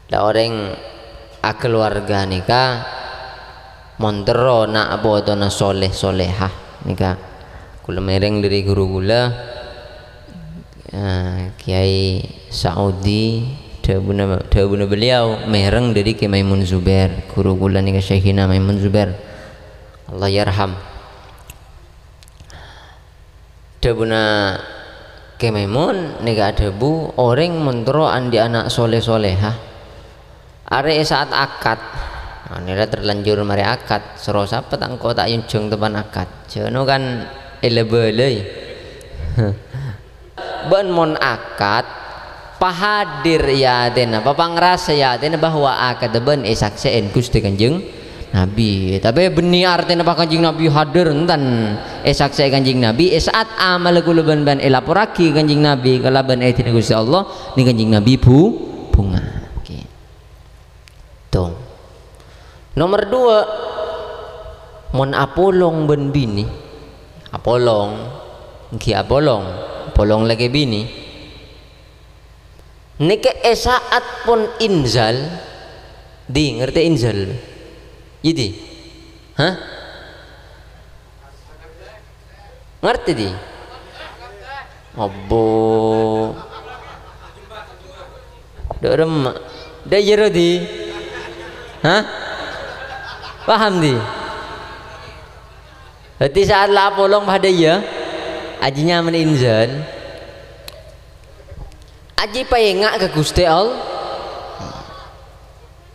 Da orang keluarga nikah montero nak boto na soleh solehah nikah kula mereng dari guru kula Kiai Saudi dawuhna beliau mereng dari Kiai Maimun Zubair guru kula nikah Syekhina Maimun Zubair Allah yarham. Dawuhna Kiai Maimun nikah debu orang montero andi anak soleh solehah are saat akad nila terlanjur mari akad sero sapet angko tak yunjung tepan akad jono kan elebelei ben mon akad pahadir ya den apa pangrasa ya den bahwa akad ben sakseen Gusti Kanjeng Nabi tapi beni artinya apa Kanjeng Nabi hadir enten sakse Kanjeng Nabi saat amal kula ben elaporaki Kanjeng Nabi kalaban tina Gusti Allah ni Kanjeng Nabi bunga. Tuh. Nomor 2 mon apolong ben bini apolong lagi bini nike saat pun inzal di ngerti inzal jadi hah ngerti di abo dorem da jero di hah? Paham di? Berarti saat lah polong pada ya ajinya meninzal aji payengak ke Gusti Allah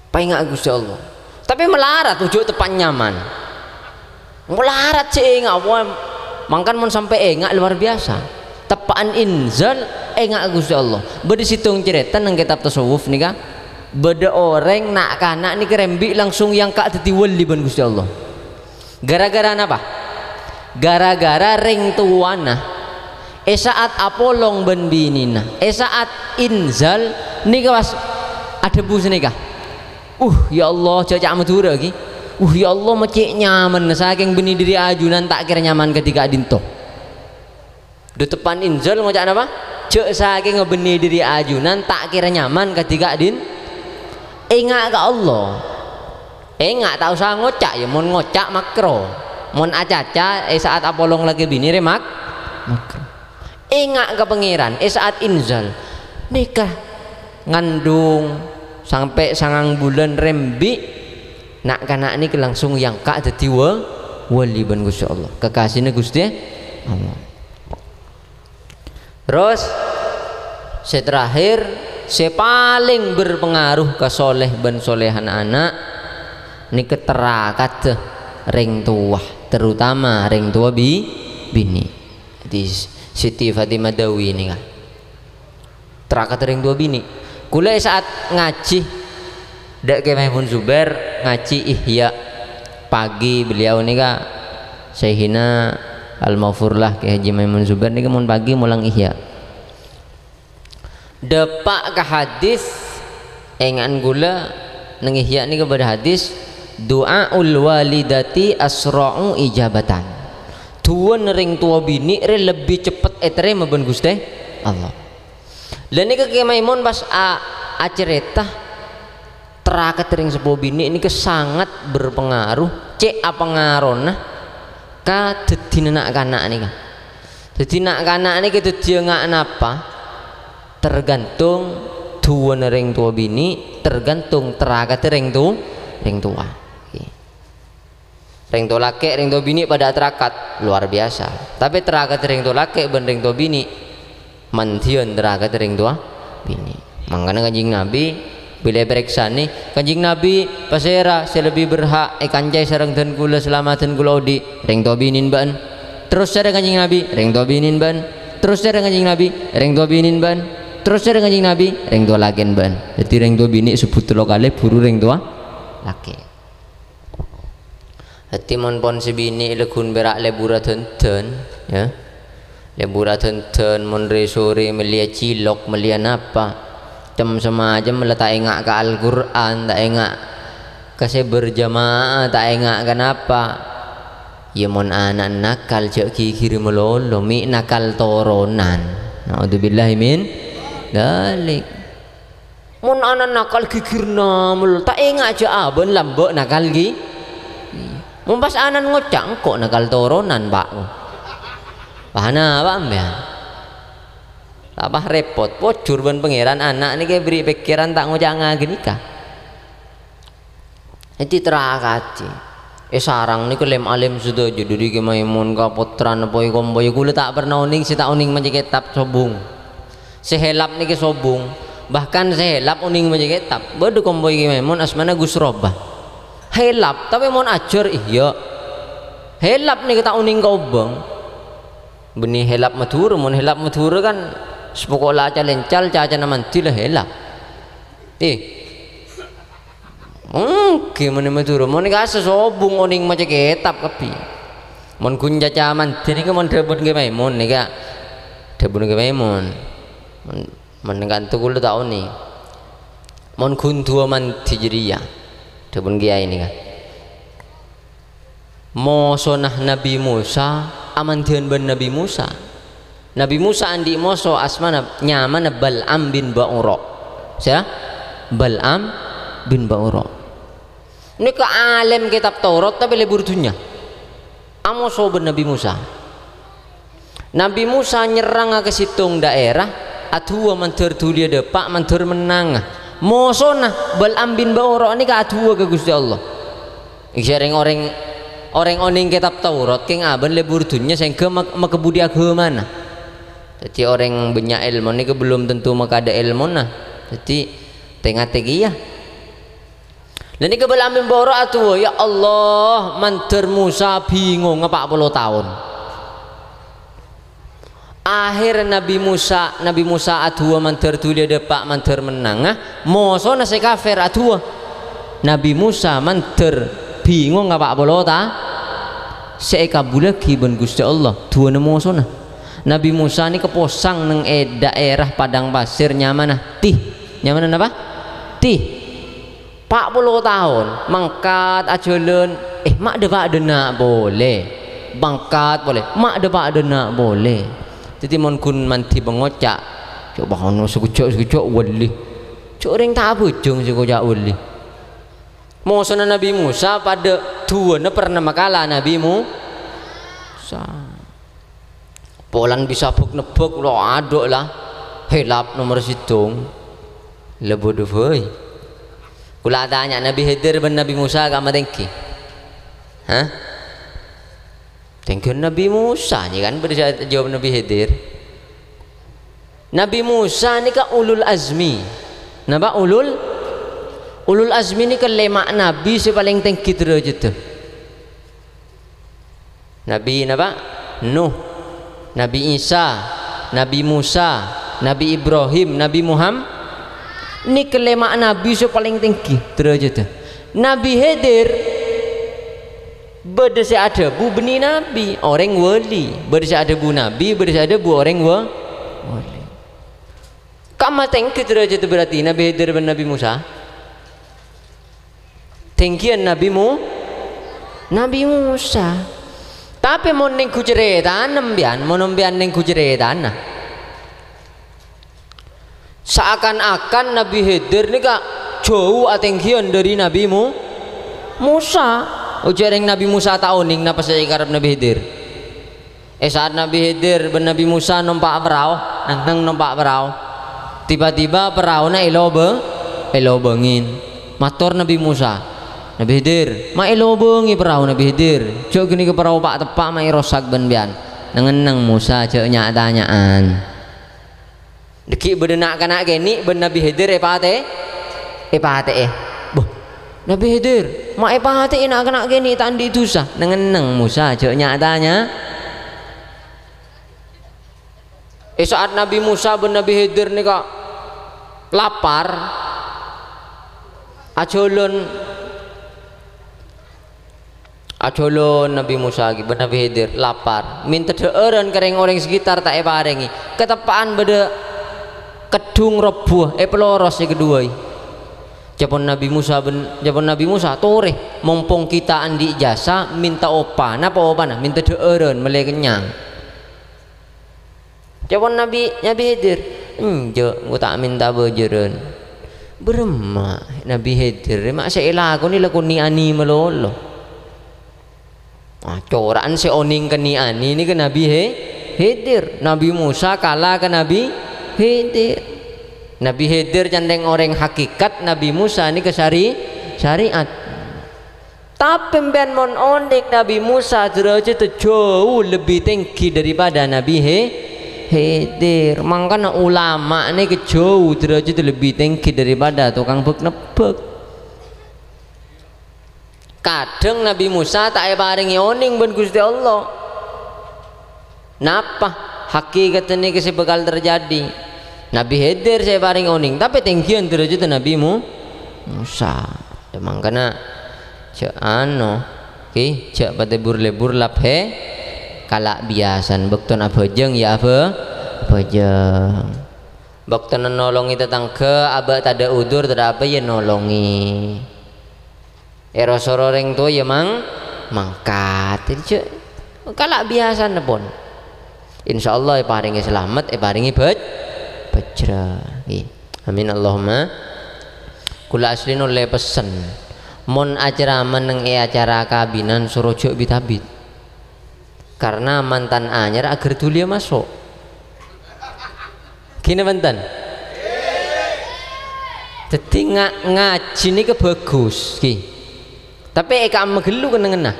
payengak ke Gusti Allah tapi melarat tujuh tepan nyaman melarat sih engak mangkan mon sampai engak luar biasa tepaan inzal engak ke Gusti Allah beri situng cerita nang kitab tasawuf nih kah beda orang nak kanak ni kerembi langsung yang kak teti wali ban Gusti Allah gara-gara apa? Gara-gara ring tuana saat apolong ben binina saat inzal ni kawas ada bus ni kah ya Allah cocok madura lagi ya Allah macik nyaman saking beni diri ajunan tak kira nyaman ketika dinto di depan inzal ngocak apa? Cek saking ngebeni diri ajunan tak kira nyaman ketika ingat ke Allah ingat tak usah ngocak ya mon ngocak makro mon acaca saat apolong lagi bini remak makro ingat ke pangeran saat inzal nikah ngandung sampai 9 bulan rembi nak kanak ini langsung yang kak dadi wali ban Gusti Allah kekasihnya Gusti Allah. Terus terakhir paling berpengaruh ke soleh ben solehan anak ini keterakat ring tua terutama ring tua bini di Siti Fatimah Dawi ini kan terakat ring tua bini kula saat ngaji dak Kiai Maimun Zubair ngaji ihya pagi beliau ini kak Syekhina Al-Maghfurlah Kiai Haji Maimun Zubair ini mun pagi mulang ihya depak ke hadis engan gula nengihya ni kepada hadis doaul walidati asra'u ijabatan tuan ring tua bini lebih cepat etere maben Gusti Allah dan ini ke Maimun pas cerita terakat ring sepuh bini ini sangat berpengaruh cek apa ngarona ka dadi nak kanak ni kan dadi nak kanak ni dadi ngak napa tergantung dua ring tua bini tergantung terakat ring tua ring tua laki ring tua bini pada terakat luar biasa tapi terakat ring tua laki ben ring tua bini mantian terakat ring tua bini makanya Kanjeng Nabi bila periksa nih Kanjeng Nabi pasera selebih berhak kanjai sareng dan kula selamatan kula odi ring tua binin ban terus sareng Kanjeng Nabi ring tua binin ban terus sareng Kanjeng Nabi ring tua binin ban terus sareng Kanjeng Nabi ring tua lagen ban jadi ring tua bini sebut lokale buru ring tua laki hati mon pon sebini lekun berak lebura tenten ya lebura tenten mon resore melia cilok melia napa tem sama aja meletak engak ke Al-Quran tak engak kasih berjamaah tak engak kenapa ya mon anak nakal cek kiri melolo mi nakal toronan naudzubillahi min dalik Mun anak nakal gigirna mul tak ingat aja aben lambek nakal gi. Mun pas anan ngocak kok nakal toronan Pak. Pahana apa ambean? Apa repot pocur ben pangeran anak niki beri pikiran tak ngocak ngageni ka. Iki terakaci. Sarang niku lem alim sudah jadi ki Maimun ka putran apa komboy kula tak pernah uning si tak uning maca kitab sobung. Sehelap niki sobung. Bahkan sehelap uning maca kitab. Bodo komboy ki Maimun asmana Gus Robah. Helap tapi mon ajar iya. Helap niki tak uning ka obong. Benih helap matur mon helap matur kan sepokola aja lencal caca namanti lah helap. Gimana matur mon nika sesobung uning maca kitab kapi. Mon kun caca manti nika mon debun ki Maimun nika. Debun ki Maimun. Mon gantu kula tak uning. Mon kun tua manti jeriya. Debun kiai nika. Mo sonah Nabi Musa amantian ben Nabi Musa. Nabi Musa andi moso asmana nyaman Bal'am bin Ba'ura. Siapa? Bal'am bin Ba'ura. Ini ke alim kitab Taurat tapi lebur dunia. Amoso ben Nabi Musa. Nabi Musa nyerang ke situng daerah atua mantur tulia depak mantur menang. Mosona Bal'am bin Ba'ura ini ke atua ke Gusti Allah. Iksering orang oning kitab Taurat king aben lebur dunia sehingga makebudi agama mana. Jadi orang banyak ilmu ni ke belum tentu maka ada ilmu nah. Jadi tengah-tengah ya. Dan ini kebal ambil borok atu ya Allah manter Musa bingung 40 tahun. Akhir Nabi Musa atu manter tu dia depak manter menang. Moso nasi kafir atu. Nabi Musa manter bingung 40 tahun. Seekabulaki ben Gusti Allah dua nemu sona. Nabi Musa ni keposang neng daerah padang pasir nyamanah nyaman apa 40 tahun mangkat ajolen mak depak dena boleh bangkat boleh mak depak dena boleh. Jadi mon kun manti bengocak coba ono sekujok wali cok ring tak bujung sekujok wali. Mosona Nabi Musa pada dua pernah makala Nabi Musa polan bisa nebuk lo aduk lah helap nomor situng lebodo voi kula tanya Nabi Khidir ben Nabi Musa kama tengki tengki Nabi Musa ni kan beri jawab Nabi Khidir. Nabi Musa ni ka ulul azmi napa ulul azmi ni kan lemak Nabi si paling tengki derajat Nabi napa Nuh, Nabi Isa, Nabi Musa, Nabi Ibrahim, Nabi Muhammad. Ini kelima Nabi yang paling tinggi derajatnya. Nabi Khidir berdasi ada bu benih Nabi orang wali, berdasi ada bu Nabi, berdasi ada bu orang wali. Kamu tinggi derajat berarti Nabi Khidir dan Nabi Musa. Tinggian Nabi Musa. Tapi mau neng kuceretan nembian neng kuceretan seakan-akan Nabi Khidir ni kak jauh atengkian dari Nabi Musa. Ujareng Nabi Musa tahu ning napa saya karep Nabi Khidir. Saat Nabi Khidir ben Nabi Musa numpak perahu, nang numpak perahu. Tiba-tiba perahu na elo bengin. Matur Nabi Musa. Nabi Khidir, ma elo bengi perahu Nabi Khidir. Cok gini ke perahu pak tepak mai rosak ben bian. Nengeneng Musa cok nyatanyaan. Deki bedenak kana geni ben Nabi Khidir epate. Boh. Nabi Khidir, ma epate ina kana geni tandi tusah. Nengeneng Musa cok nyatanya. Saat Nabi Musa ben Nabi Khidir nika lapar. Acolon Nabi Musa ben Nabi Khidir lapar minta deueureun kareng orang sekitar tak parengi ketepaan beda kedung rebuh peloros yang kedua Japon Nabi Musa tore mumpung kita andi jasa minta opa minta deueureun mele kenyang Japon Nabi Khidir enjo gua tak minta beujereun berema Nabi Khidir mak saya lakoni lakoni ani melolo coraan si oning ke ni ani ini ke Nabi Khidir. Nabi Musa kalah ke Nabi Khidir. Nabi Khidir candeng orang hakikat, Nabi Musa ini ke syariat. Tapi ben mon oning Nabi Musa derajat jauh lebih tinggi daripada Nabi Khidir. Makanya ulama ini ke jauh derajat lebih tinggi daripada tukang bek-nebek. Kadang Nabi Musa tak paringi oning ben Gusti Allah. Napa hakikat ini kese bakal terjadi. Nabi Khidir saya paring oning tapi tinggian derajat Nabi Musa. Makanya cak cak pada lebur lap kalak biasan bekton abajeng ya abajeng. Bekton nolongi tetangga abah tada udur tada apa ya nolongi. Sororeng tu ya mangkat cak kalak biasa pun insyaallah paringi selamat paringi bajra amin Allahumma. Kula asli oleh pesen mon acara meneng acara kabinan suruh jok bitabit karena mantan anyar agar tulia masuk gini mantan jadi ngaji ini ke bagus tapi eka megelu kena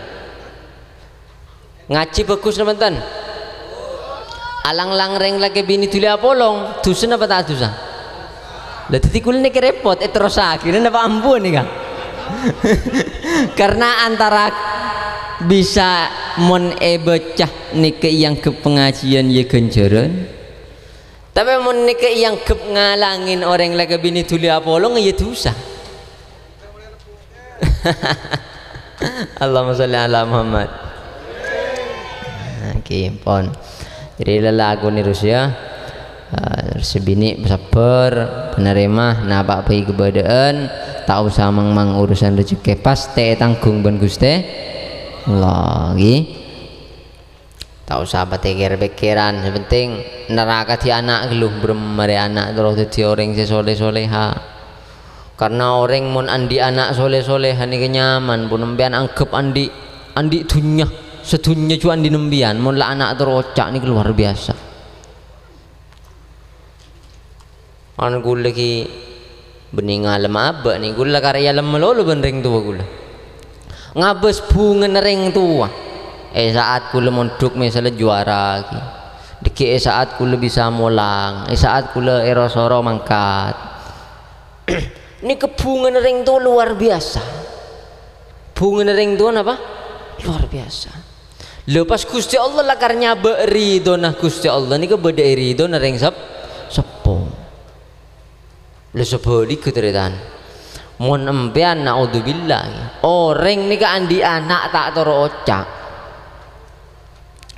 ngaji bagus teman-teman alang langreng lagi bini tulia polong dusun apa tak dusun lah tadi kul nih repot terus akhirnya apa ampun nih kak karena antara bisa mon bocah nih yang ke pengajian ya genjaran tapi mon nih yang ke ngalangin orang lagi bini tulia polong ya dosa. Allahumma sholli ala Muhammad. Pon. Jadi lelagu ni Rusia sebini sabar penerima napak pai kebadaan tak usah mang urusan rezeki pas teh tanggung ben Gusti lagi tak usah pikir-pikiran yang penting neraka di anak geluh bermari anak terus jadi orang soleh-soleha. Karena orang mun andi anak soleh-soleh hani kenyaman pun nembian anggap andi dunya sedunya cu andi nembian mun lah anak terocak ni luar biasa. An gula ki bening alam aba ni gula karya lem melolo benring tua gula ngabes bunga nering tua saat gula monduk misalnya juara ki deki saat gula bisa molang saat gula erosoro mangkat. Ini kebungan ring itu luar biasa. Bunga ring itu apa? Luar biasa. Lepas Gusti Allah lah karena berido nah Gusti Allah ini kebeda irido nah ring sepo. Le sebodi keteritan. Mon empean naudzubillah. Orang ni ka andi anak tak terocak.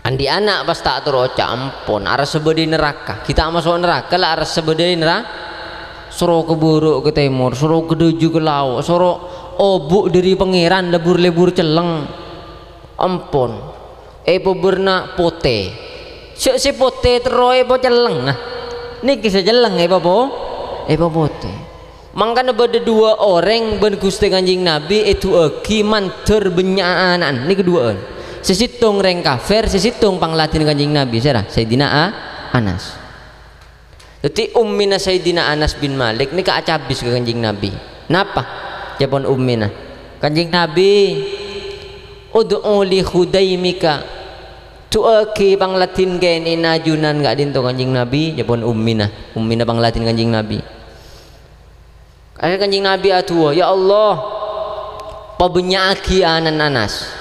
Andi anak pas tak terocak ampun. Aras sebedi neraka. Kita masuk neraka lah aras sebedi neraka. Suruh ke buruk ke timur, suruh ke duju ke laut, suruh obuk dari pangeran lebur-lebur celeng ampun peberna pote si pote teroy po celeng nah ini kisah celeng pote makanya ada dua orang ben Gusti Kanjeng Nabi itu manter benyaanan ini kedua sesitung reng kafir sesitung panglatin Kanjeng Nabi Sayyidina Anas. Jadi ummina Sayyidina Anas bin Malik ini keacabis ke Kanjeng Nabi. Napa? Japon ummina. Kanjeng Nabi ud'u li khudaimika tuaki panglatin kene najunan gak dinto Kanjeng Nabi japon ummina panglatin Kanjeng Nabi. Akhir Kanjeng Nabi atua ya Allah pabenyaki anan Anas.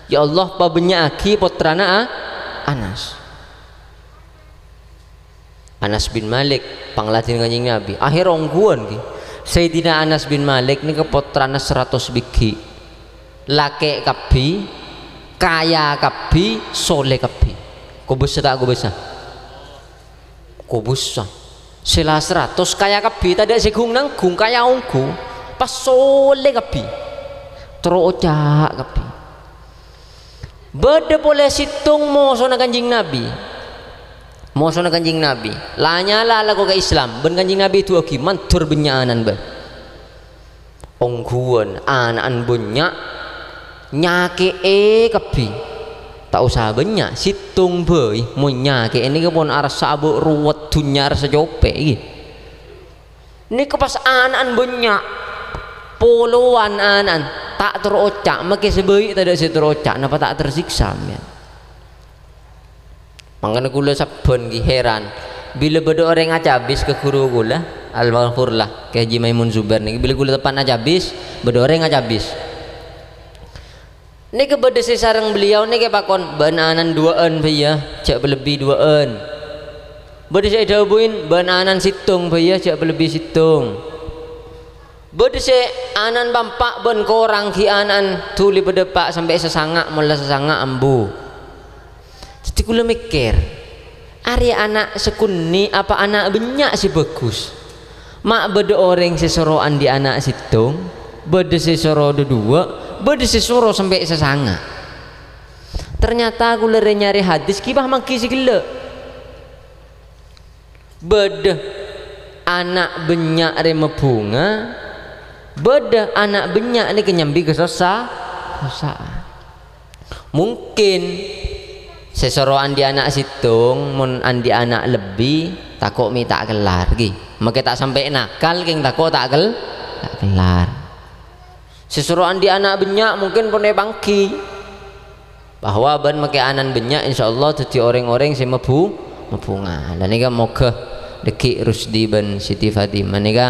Ya Allah pabenyaki putrana Anas. Anas bin Malik panglatin Kanjeng Nabi akhir ongguan ki Sayyidina Anas bin Malik ni keputrana 100 biji laki kabi kaya kabi soleh kabi kubus tak kubus sila 100 kaya kabi tadi segung nanggung kaya onggu pas soleh kabi terocak kabi beda boleh situng mo sona Kanjeng Nabi Kanjeng Nabi lanyala lagu ke Islam ben Kanjeng Nabi itu mantur benyaanan ben ongguan anak banyak nyake kebi tak usah banyak situng boy mau nyake ini ke pun arah sabuk ruwet dunia rasa jope ini ke pas anak banyak puluhan anak tak terocak makin sebaik tidak terocak napa tak tersiksa ya. Makanya kula sabun heran bila beda orang aja habis ke guru kula Al-Maghfurlah ke Haji Maimun Zubair nih bila kula tepan aja habis beda orang aja habis ini ke beda sareng beliau nih ke pakon bananan 2an ya cak lebih 2an beda saya dabuin bananan situng ya cak lebih situng beda saya anan bampak ben korang ki anan tuli beda pak sampai sesangak mula sesangak ambu jadi kula mikir ari anak sekuni apa anak banyak sih bagus mak beda orang sesoroan di anak situng beda sesoro dua beda sesoro sampai sesanga ternyata aku lere nyari hadis kibah maki segala beda anak banyak rema bunga beda anak banyak ni kenyambi kesosa mungkin sesoroan di anak situng mun andi anak lebih takut mi tak kelar gi maka tak sampai nakal king takut tak kelar sesoroan di anak banyak mungkin pun bangki bahwa ban make anan banyak insyaallah dadi orang-orang sing mebunga lan nika moga deki Rusdi ben Siti Fatimah nika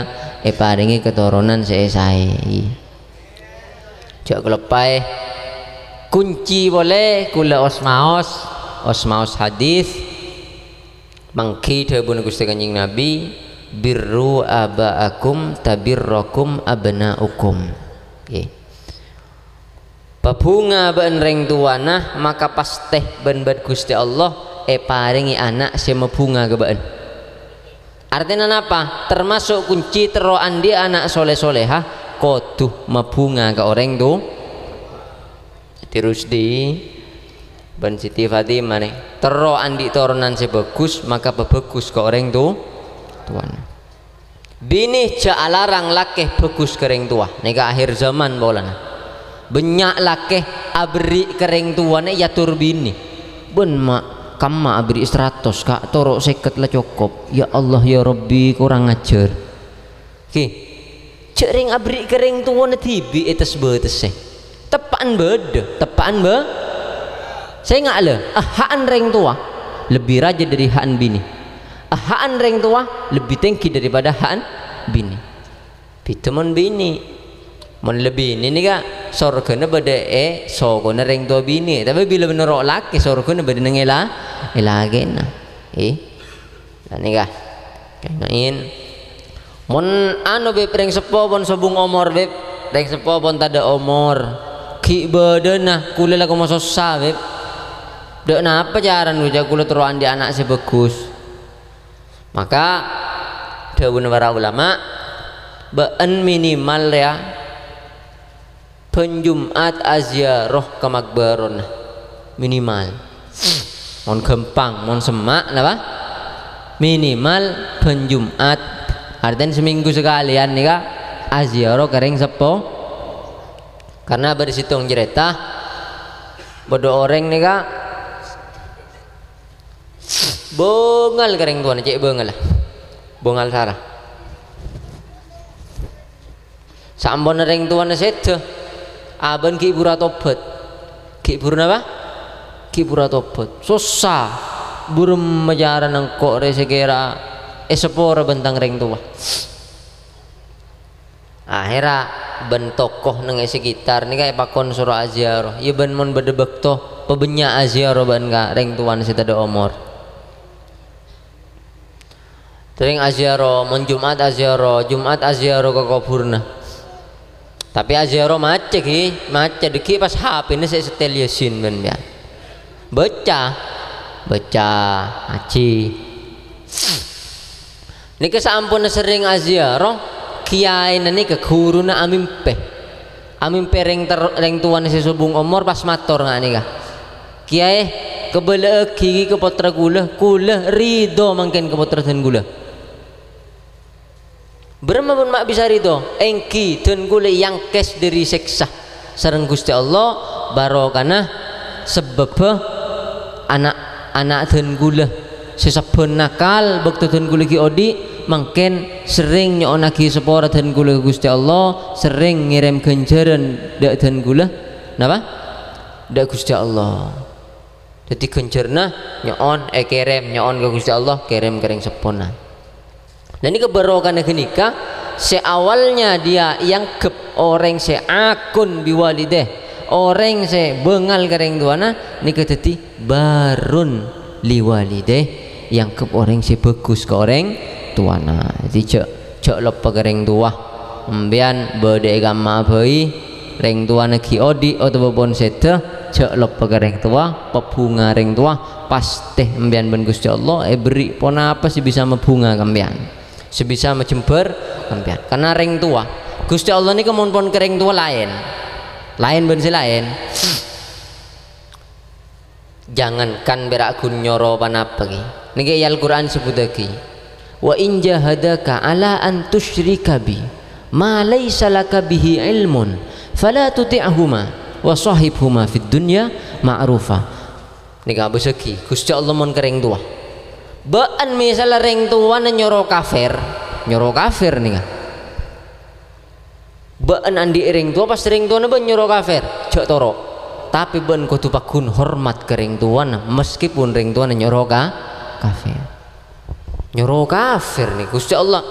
paringi keturunan sae jak kelepai kunci boleh kula osmaos hadis mangki dawuh Gusti Kanjeng Nabi birru abaakum tabirrakum abnaukum okay. Babunga ben reng tuana maka pasteh ben Gusti Allah paringi anak sing mebunga kebaen artinya apa termasuk kunci tero andi anak soleh-solehah koduh mebunga ke orang tu terus di ban Siti Fatimah nih tero andi turunan sebagus maka bagus ke orang tu tuan bini ja alarang lakeh bagus kering tua nika akhir zaman bolan banyak lakeh abri kering tuane ya tur bini ben mak kamma abri 100 kak torok 50 lah cukup ya Allah ya Rabbi kurang ajar ki cering abri kering tuane tibi etes betes tepaan beda tepaan be saya nggak le ahaan reng tua lebih raja dari haan bini ahaan reng tua lebih tinggi daripada haan bini piteman bini mon lebih ini kak sorgana beda sogona reng tua bini tapi bila benerok laki sorgana beda nengela elagena dan ini kak kain mon anu beb reng sepo pon sobung omor beb reng sepo pon tada omor ki badana kula lagu masosa beb dek napa jaran uja kula teruan di anak sebagus maka dawuh para ulama baan minimal ya penjumat aziarah ke makbaron minimal mon gampang mon semak napa minimal penjumat artinya seminggu sekalian nih kak aziarah kering sepo karena bersitung cerita bodo orang nih kak bengal kering tuan cek bengal lah bengal sarah sambon ring tuan sete aban ki pura tobat ki pura apa ki pura tobat susah burung majaran angkok resekera sepora bentang ring tua akhirnya ben tokoh nang sekitar nih kayak pakon surah aziarah ya ben mon bedebek toh pebenya aziarah ben ka ring tuan sitada omor sering aziarah mon Jumat aziarah ke kuburna tapi aziarah macet deki pas HP ini saya setel yasin ben ya baca aci ini kesampun sering aziarah kiai nani ke guru na amimpe reng tuan sesubung omor pas mator nggak nih kah kiai kebela gigi ke potra gula ridho mungkin ke potra dan gula Berapa pun mak bisa rito engki dan gule yang kes dari seksa sareng Gusti Allah barokana sebab anak dan gula sesabun nakal bakto dan gula ki odi mungkin sering nyon lagi sepora dan gula Gusti Allah sering ngirim ganjaran dak dan gula napa dak Gusti Allah jadi ganjarna nyon kirim nyon ke Gusti Allah kirim kering sepona. Dan ini keberokan nikah seawalnya dia yang kep orang se akun biwalideh orang se bengal kering tuana nikah teti barun liwalideh yang kep orang se bagus ke orang tuana jadi cek lepa kering tua ambian berde gamma bayi reng tua neki odi atau babon sete cek lepa kering tua pebunga reng tua pasti ambian ben Gusti Allah beri pona apa sih bisa membunga kambian sebisa menjember kampian karena ring tua Gusti Allah ini kemudian kering tua lain bensi lain jangankan berakun nyoro panapa ki niki Al-Quran sebut lagi wa in jahadaka ala an tusyrika bi ma laysa laka bihi ilmun fala tuti'huma wa sahibhuma fid dunya ma'rufa niki abeseki Gusti Allah mon kering tua baan misalnya ring tua nyoro kafir nih kan baan andi ring tua pas ring tua ben nyoro kafir cok toro tapi ben kudu pakun hormat ke ring tua meskipun ring tua nyoro kafir nih Gusti Allah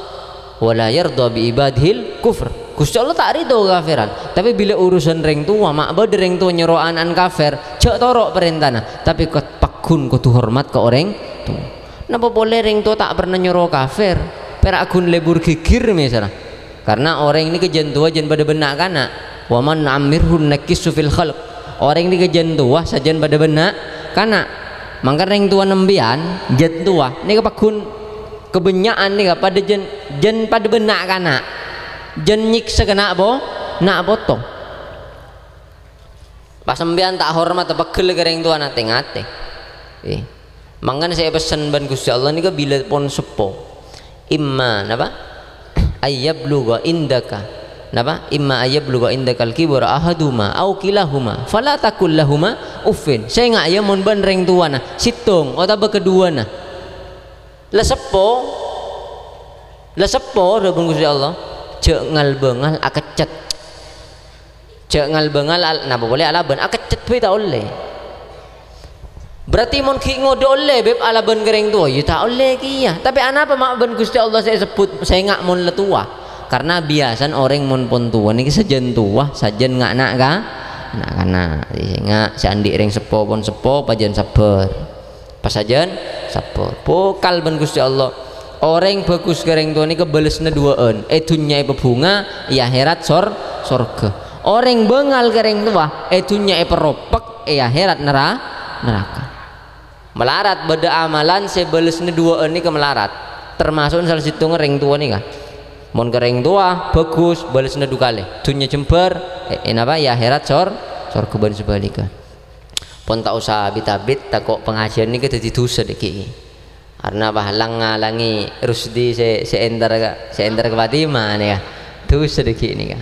wala yarda bi ibadhil kufr Gusti Allah tak ridho kafiran tapi bila urusan ring tua mak bade ring tua nyoro anan kafir cok toro perintahna tapi pakun kudu hormat ke orang tua. Napa boleh ring tua tak pernah nyuruh kafir perak akun lebur gigir misalnya karena orang ini kejen tua jen pada benak kana waman amirhun nakisu fil khalq orang ini kejen tua sajen pada benak kana mangka ring tua nembian jen tua ini kepakun kebenyaan nih pada jen pada benak kana jen nyiksa kena nak botong pas nembian tak hormat apa gel ke ring tua nate ngate Mangan saya pesan ban Gusti Allah ni ke bila pon sepo imma napa ayyabluga indaka napa imma ayyabluga indakal kibra ahaduma au kilahuma fala takul lahuma uffin saya ngak ya mon ban reng tuana situng atau kedua na la sepo rabun Gusti Allah cek ngal bengal akecet cek ngal bengal napa boleh alaban akecet we tak oleh berarti mon ki ngode oleh beb ala ben gereng tua ya tak oleh ki ya tapi anapa mak ben Gusti Allah saya sebut saya ngak mon letua karena biasan orang mon pon tua niki sajen tua sajen ngak nak ka nak kana ngak sandi ring sepo pon sepo pajen sabar pas sajen sabar pokal ben Gusti Allah orang bagus gereng tua niki balesna duaan dunya bunga ya akhirat surga orang bengal gereng tua dunya peropek akhirat neraka melarat beda amalan sebalesnya dua ini ke melarat termasuk salah satu ngering tua nih kan mon kering tua bagus balesnya dua kali dunia jember apa ya akhirat surga ban sebaliknya pun tak usah bitabit tak kok pengajian ini kita dosa deki karena bahalang ngalangi rusdi seenter ke Fatimah nih kan dosa deki ini kan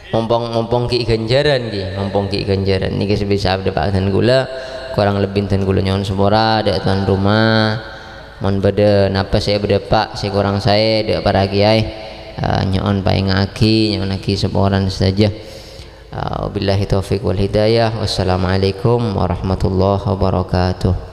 mumpung ki ganjaran ini bisa ada dan gula kurang lebih dan gula nyon semora ada tuan rumah mon beda napa saya beda pak saya kurang saya ada para kiai nyon paling aki nyon aki semoran saja wabillahi taufiq wal hidayah wassalamualaikum warahmatullahi wabarakatuh.